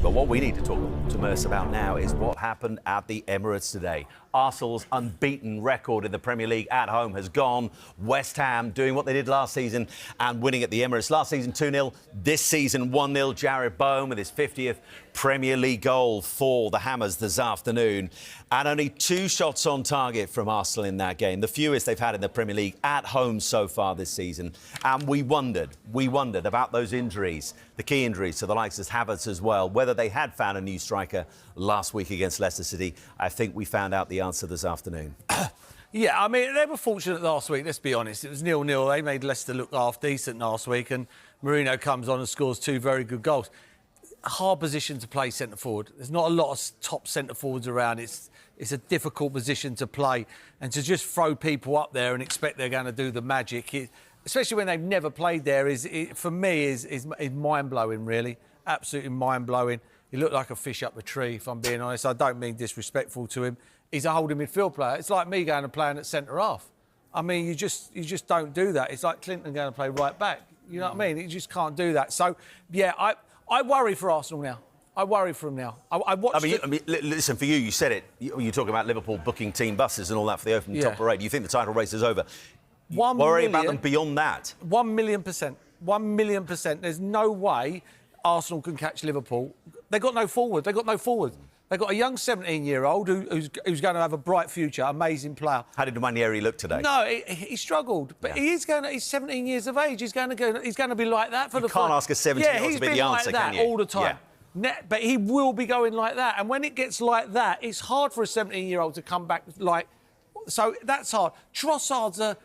But what we need to talk to Merce about now is what happened at the Emirates today. Arsenal's unbeaten record in the Premier League at home has gone. West Ham doing what they did last season and winning at the Emirates. Last season 2-0, this season 1-0. Jarrod Bowen with his 50th Premier League goal for the Hammers this afternoon. And only 2 shots on target from Arsenal in that game, the fewest they've had in the Premier League at home so far this season. And we wondered about those injuries, the key injuries to the likes of Havertz as well, whether they had found a new striker last week against Leicester City. I think we found out the answer this afternoon. Yeah, I mean, they were fortunate last week, let's be honest. It was 0-0. They made Leicester look half-decent last week, and Mourinho comes on and scores 2 very good goals. A hard position to play centre-forward. There's not a lot of top centre-forwards around. It's a difficult position to play. And to just throw people up there and expect they're going to do the magic, especially when they've never played there, for me, is mind-blowing, really. Absolutely mind-blowing. He looked like a fish up a tree, if I'm being honest. I don't mean disrespectful to him. He's a holding midfield player. It's like me going and playing at centre-half. I mean, you just don't do that. It's like Clinton going to play right back. You know what I mean? You just can't do that. So, yeah, I worry for Arsenal now. I worry for them now. I mean, listen, for you, you said it. You talk about Liverpool booking team buses and all that for the Open Top Parade. You think the title race is over. Worry about them beyond that. 1,000,000%. 1,000,000%. There's no way Arsenal can catch Liverpool. They've got no forward. They've got no forward. They've got a young 17-year-old who's going to have a bright future, amazing player. How did Manieri look today? No, he struggled, but he's 17 years of age. He's going to be like that for you can't ask a 17-year-old to be the answer, can you? All the time. Yeah. But he will be going like that. And when it gets like that, it's hard for a 17-year-old to come back like... So that's hard. Trossard's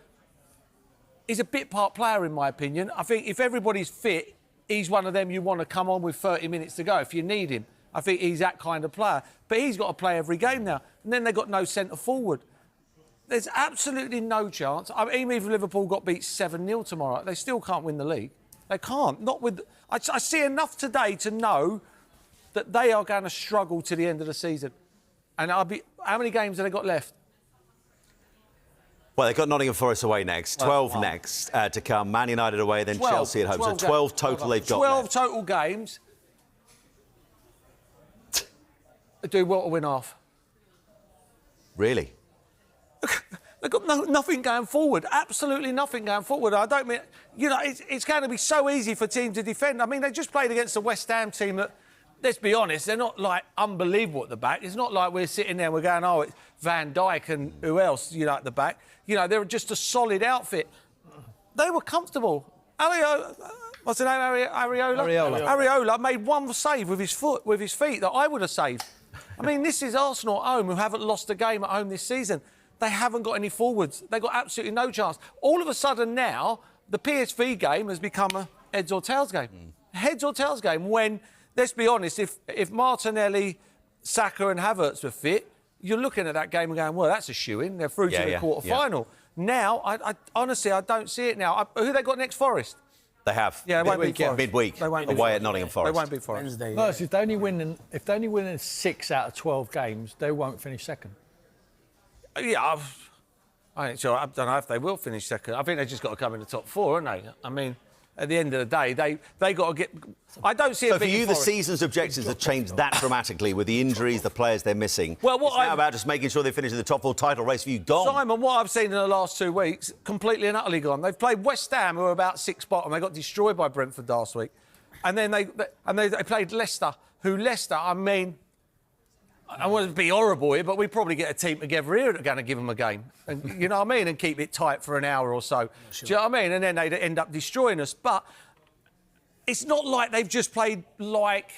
he's a bit-part player, in my opinion. I think if everybody's fit, he's one of them you want to come on with 30 minutes to go if you need him. I think he's that kind of player. But he's got to play every game now. And then they've got no centre-forward. There's absolutely no chance. I mean, even if Liverpool got beat 7-0 tomorrow, they still can't win the league. They can't. Not with... I see enough today to know that they are going to struggle to the end of the season. And how many games have they got left? Well, they've got Nottingham Forest away next, 12 next to come, Man United away, then 12, Chelsea at home. So 12 total they've got 12 left. Total games. Do well to win half. Really? They've got nothing going forward. Absolutely nothing going forward. I don't mean... You know, it's going to be so easy for teams to defend. I mean, they just played against the West Ham team that, let's be honest, they're not, like, unbelievable at the back. It's not like we're sitting there and we're going, oh, it's Van Dijk and who else, you know, at the back. You know, they're just a solid outfit. They were comfortable. What's the name? Areola made one save with his feet that I would have saved. I mean, this is Arsenal at home who haven't lost a game at home this season. They haven't got any forwards. They've got absolutely no chance. All of a sudden now, the PSV game has become a heads or tails game. Heads or tails game when, let's be honest, if Martinelli, Saka and Havertz were fit, you're looking at that game and going, well, that's a shoo-in. They're through to the quarter-final. Now, I honestly, I don't see it now. Who they got next? Forest? They have. Yeah, midweek away at Nottingham Forest. They won't be Forest. No, if they only win 6 out of 12 games, they won't finish second. Yeah, I ain't sure. I don't know if they will finish second. I think they've just got to come in the top 4, haven't they? I mean, at the end of the day, they got to get... I don't see it. So for you, the season's objectives have changed that dramatically with the injuries, the players they're missing. Well, it's now about just making sure they finish in the top 4 title race for you. Gone. Simon, what I've seen in the last 2 weeks, completely and utterly gone. They've played West Ham, who are about 6th bottom. They got destroyed by Brentford last week. And then they played Leicester, I mean... I want to be horrible here, but we probably get a team together here that are going to give them a game. And, you know what I mean? And keep it tight for an hour or so. Sure. Do you know what I mean? And then they'd end up destroying us. But it's not like they've just played like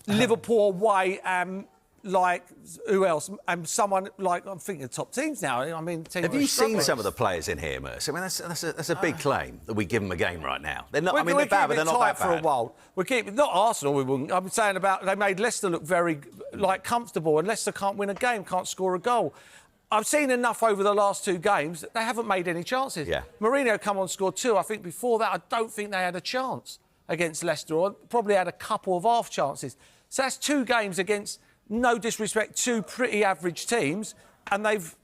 Liverpool away and like who else? And someone like, I'm thinking of top teams now. I mean, have you seen some of the players in here, Merce? I mean, that's a big claim that we give them a game right now. They're not. I mean, they're bad, but they're not that bad. For a while. We keep not Arsenal. We wouldn't. I'm saying about they made Leicester look very comfortable, and Leicester can't win a game, can't score a goal. I've seen enough over the last 2 games that they haven't made any chances. Yeah. Mourinho come on, scored 2. I think before that, I don't think they had a chance against Leicester, or probably had a couple of half chances. So that's 2 games against, no disrespect, 2 pretty average teams, and they've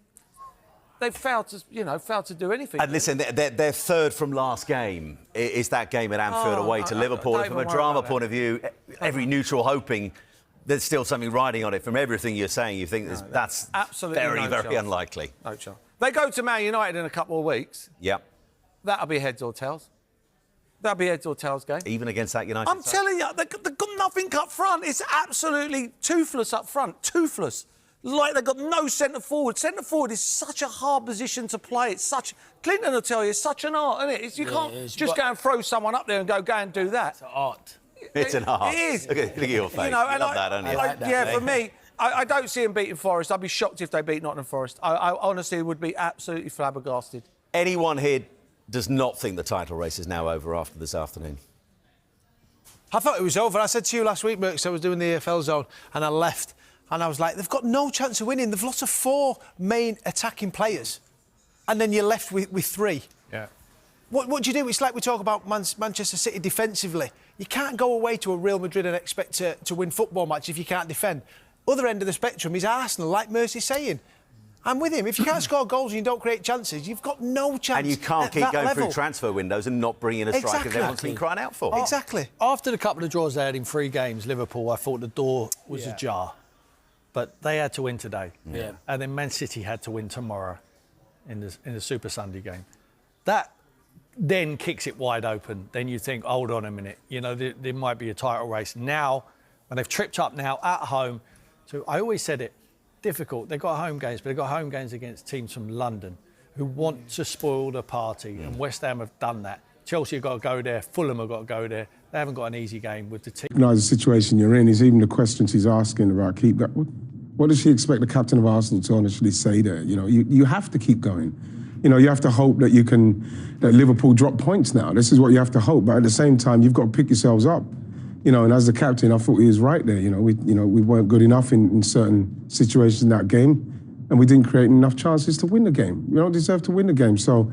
they've failed to do anything. And listen, their third from last game is that game at Anfield away to Liverpool. And from a drama point of view, every neutral hoping there's still something riding on it. From everything you're saying, you think that's absolutely very unlikely. No chance. They go to Man United in a couple of weeks. Yep. That'll be heads or tails. That'll be heads or tails game. Even against that United I'm telling you, they've got nothing up front. It's absolutely toothless up front. Toothless. Like they've got no centre forward. Centre forward is such a hard position to play. It's such... Clinton will tell you, it's such an art, isn't it? You can't just go and throw someone up there and go and do that. It's an art. It's an art. It is. Look at your face. You know, you love that, don't you? like that, yeah, mate. for me, I don't see them beating Forest. I'd be shocked if they beat Nottingham Forest. I honestly would be absolutely flabbergasted. Anyone here does not think the title race is now over after this afternoon? I thought it was over. I said to you last week, Merckx, I was doing the AFL zone and I left and I was like, they've got no chance of winning. They've lost 4 main attacking players and then you're left with 3. Yeah. What do you do? It's like we talk about Manchester City defensively. You can't go away to a Real Madrid and expect to win football match if you can't defend. Other end of the spectrum is Arsenal, like Mercy's saying. I'm with him. If you can't score goals and you don't create chances, you've got no chance. And you can't keep going through transfer windows and not bring in a striker that everyone's been crying out for. Exactly. After the couple of draws they had in 3 games, Liverpool, I thought the door was ajar. But they had to win today. Yeah. And then Man City had to win tomorrow in the Super Sunday game. That then kicks it wide open. Then you think, hold on a minute, you know, there might be a title race. Now, when they've tripped up now at home, so I always said it, difficult. They've got home games, but they've got home games against teams from London who want to spoil the party, and West Ham have done that. Chelsea have got to go there, Fulham have got to go there. They haven't got an easy game with the team. The situation you're in is even the questions he's asking about keep going. What does she expect the captain of Arsenal to honestly say there? You know, you have to keep going. You know, you have to hope that that Liverpool drop points now. This is what you have to hope. But at the same time, you've got to pick yourselves up. You know, and as the captain, I thought he was right there. You know, we weren't good enough in certain situations in that game, and we didn't create enough chances to win the game. We don't deserve to win the game. So,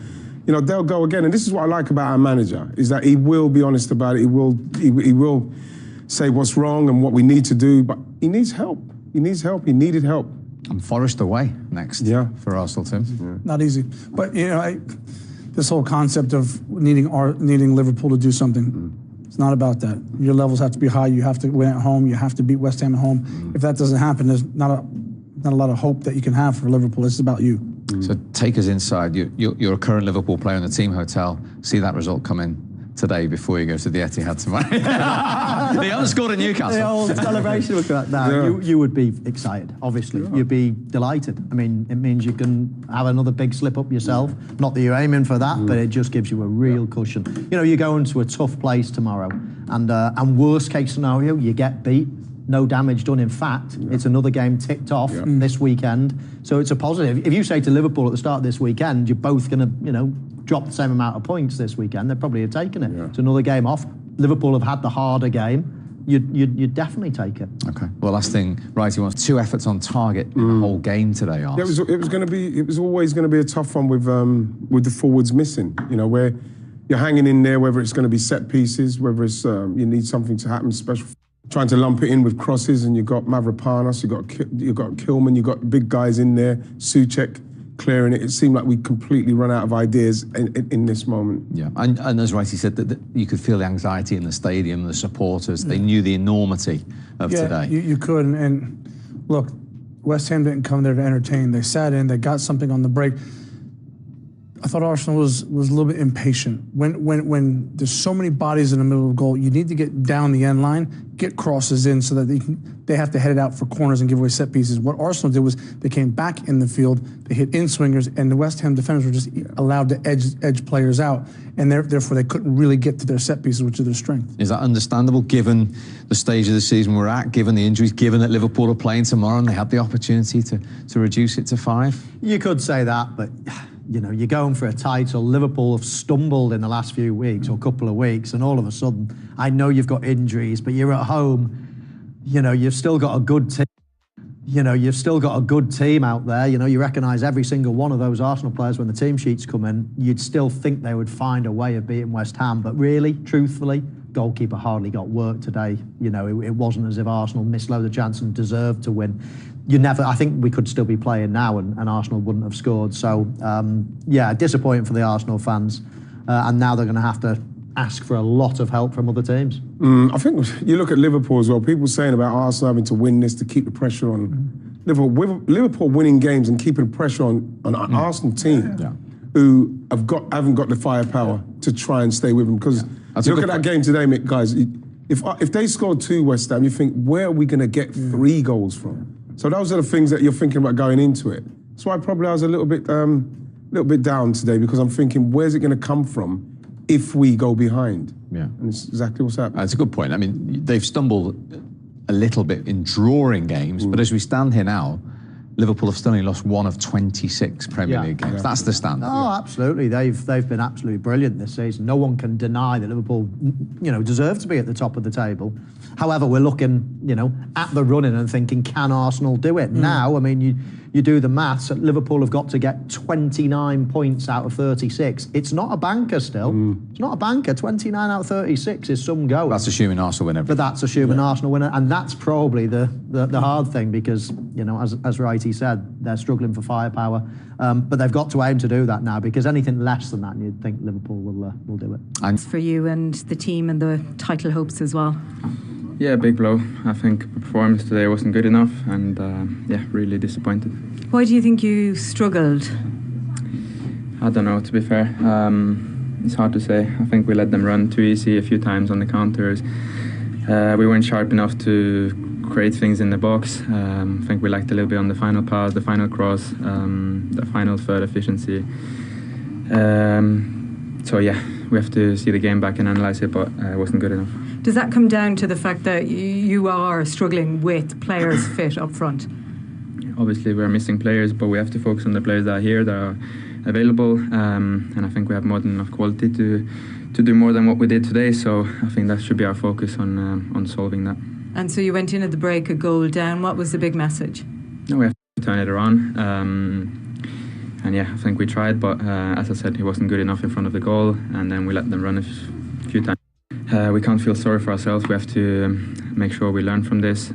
you know, they'll go again. And this is what I like about our manager, is that he will be honest about it. He will say what's wrong and what we need to do, but he needs help. He needs help. He needed help. And Forest away next for Arsenal, Tim. Yeah. Not easy. But, you know, this whole concept of needing Liverpool to do something, it's not about that. Your levels have to be high. You have to win at home. You have to beat West Ham at home. If that doesn't happen, there's not a lot of hope that you can have for Liverpool. It's about you. So take us inside. You're a current Liverpool player in the team hotel. See that result come in today before you go to the Etihad tomorrow. They haven't scored at Newcastle. The whole celebration would go now. You would be excited, obviously. You'd be delighted. I mean, it means you can have another big slip up yourself. Not that you're aiming for that, but it just gives you a real cushion. You know, you go into a tough place tomorrow, and worst case scenario, you get beat. No damage done. In fact, it's another game ticked off this weekend. So it's a positive. If you say to Liverpool at the start of this weekend, you're both going to, you know, drop the same amount of points this weekend, they'd probably have taken it. It's another game off. Liverpool have had the harder game. You'd definitely take it. Okay. Well, last thing, Wright, wants 2 efforts on target in the whole game today. Yeah, it was always going to be a tough one with the forwards missing. You know, where you're hanging in there, whether it's going to be set pieces, whether it's you need something to happen special. Trying to lump it in with crosses, and you've got Mavropanos, you've got Kilman, you've got big guys in there, Souček clearing it. It seemed like we completely run out of ideas in this moment. Yeah, and as Wrighty said, that you could feel the anxiety in the stadium, the supporters. They knew the enormity of today. You could, and look, West Ham didn't come there to entertain. They sat in, they got something on the break. I thought Arsenal was a little bit impatient. When there's so many bodies in the middle of the goal, you need to get down the end line, get crosses in so that they have to head it out for corners and give away set pieces. What Arsenal did was they came back in the field, they hit in-swingers, and the West Ham defenders were just allowed to edge players out, and therefore they couldn't really get to their set pieces, which are their strength. Is that understandable, given the stage of the season we're at, given the injuries, given that Liverpool are playing tomorrow and they had the opportunity to reduce it to 5? You could say that, but you know, you're going for a title. Liverpool have stumbled in the last few weeks or couple of weeks, and all of a sudden, I know you've got injuries, but you're at home. You know, you've still got a good team. You know, you've still got a good team out there. You know, you recognise every single one of those Arsenal players when the team sheets come in. You'd still think they would find a way of beating West Ham, but really, truthfully, goalkeeper hardly got work today. You know, it wasn't as if Arsenal missed loads of chances and deserved to win. I think we could still be playing now and Arsenal wouldn't have scored. So, yeah, disappointing for the Arsenal fans. And now they're going to have to ask for a lot of help from other teams. I think you look at Liverpool as well, people saying about Arsenal having to win this to keep the pressure on Liverpool winning games and keeping the pressure on an Arsenal team who haven't got the firepower to try and stay with them. Because look at that game today, Mick, guys. If they scored 2 West Ham, you think, where are we going to get 3 goals from? So those are the things that you're thinking about going into it. That's why probably I was a little bit down today, because I'm thinking, where's it going to come from if we go behind? Yeah. And it's exactly what's happening. That's a good point. I mean, they've stumbled a little bit in drawing games, but as we stand here now, Liverpool have still only lost 1 of 26 Premier League games. That's the standard. Oh, absolutely. They've been absolutely brilliant this season. No one can deny that Liverpool, deserve to be at the top of the table. However, we're looking, at the running and thinking, can Arsenal do it? Now, I mean, you do the maths. Liverpool have got to get 29 points out of 36. It's not a banker still. It's not a banker. 29 out of 36 is some go. That's assuming Arsenal win everything. But that's assuming Arsenal win it. And that's probably the hard thing, because, as Wright said, they're struggling for firepower. But they've got to aim to do that now, because anything less than that, you'd think Liverpool will do it. And for you and the team and the title hopes as well. Yeah, big blow. I think the performance today wasn't good enough, and really disappointed. Why do you think you struggled? I don't know, to be fair. It's hard to say. I think we let them run too easy a few times on the counters. We weren't sharp enough to create things in the box. I think we lacked a little bit on the final pass, the final cross, the final third efficiency. So yeah, we have to see the game back and analyse it, but it wasn't good enough. Does that come down to the fact that you are struggling with players fit up front? Obviously, we're missing players, but we have to focus on the players that are here, that are available, and I think we have more than enough quality to do more than what we did today. So I think that should be our focus on solving that. And so you went in at the break a goal down. What was the big message? No, we have to turn it around. And yeah, I think we tried, but as I said, it wasn't good enough in front of the goal, and then we let them run a few times. We can't feel sorry for ourselves. We have to make sure we learn from this.